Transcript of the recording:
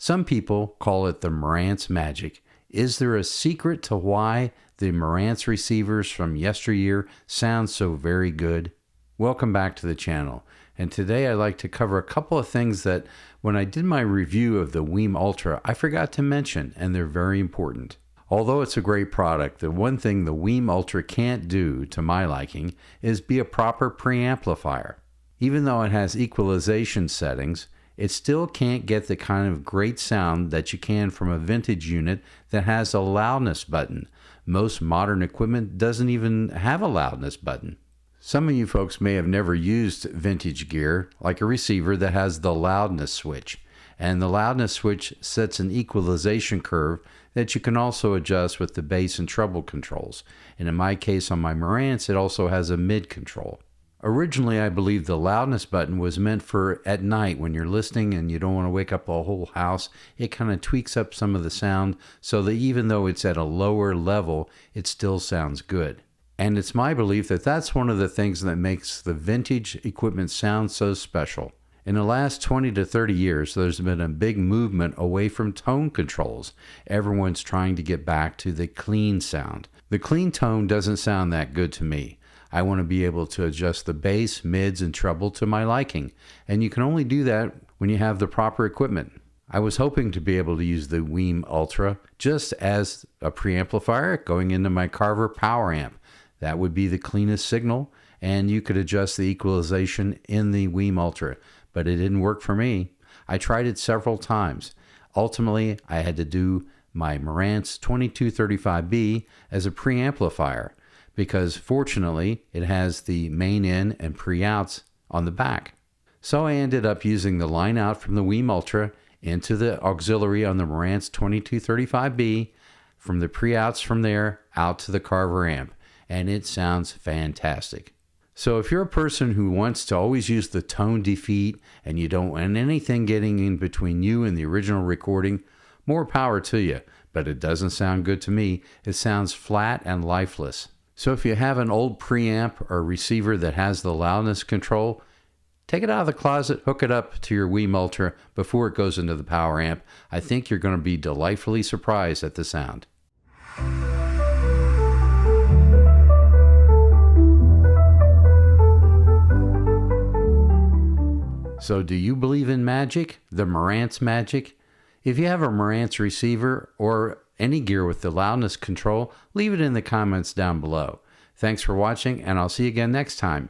Some people call it the marantz magic. Is there a secret to why the marantz receivers from yesteryear sound so very good? Welcome back to the channel, and today I'd like to cover a couple of things that when I did my review of the WiiM Ultra I forgot to mention, and they're very important. Although it's a great product, the one thing the WiiM Ultra can't do, to my liking, is be a proper preamplifier. Even though it has equalization settings, it still can't get the kind of great sound that you can from a vintage unit that has a loudness button. Most modern equipment doesn't even have a loudness button. Some of you folks may have never used vintage gear, like a receiver that has the loudness switch. And the loudness switch sets an equalization curve that you can also adjust with the bass and treble controls. And in my case on my marantz, it also has a mid control. Originally, I believe the loudness button was meant for at night when you're listening and you don't want to wake up the whole house. It kind of tweaks up some of the sound so that even though it's at a lower level, it still sounds good. And it's my belief that that's one of the things that makes the vintage equipment sound so special. In the last 20 to 30 years, there's been a big movement away from tone controls. Everyone's trying to get back to the clean sound. The clean tone doesn't sound that good to me. I want to be able to adjust the bass, mids, and treble to my liking. And you can only do that when you have the proper equipment. I was hoping to be able to use the WiiM Ultra just as a preamplifier going into my Carver power amp. That would be the cleanest signal, and you could adjust the equalization in the WiiM Ultra, but it didn't work for me. I tried it several times. Ultimately, I had to do my Marantz 2235B as a preamplifier, because fortunately it has the main in and pre-outs on the back. So I ended up using the line out from the WiiM Ultra into the auxiliary on the Marantz 2235B, from the pre-outs from there out to the Carver amp, and it sounds fantastic. So if you're a person who wants to always use the tone defeat and you don't want anything getting in between you and the original recording, more power to you, but it doesn't sound good to me. It sounds flat and lifeless. So if you have an old preamp or receiver that has the loudness control, take it out of the closet, hook it up to your WiiM Ultra before it goes into the power amp. I think you're going to be delightfully surprised at the sound. So do you believe in magic? The marantz magic? If you have a marantz receiver or any gear with the loudness control, leave it in the comments down below. Thanks for watching, and I'll see you again next time.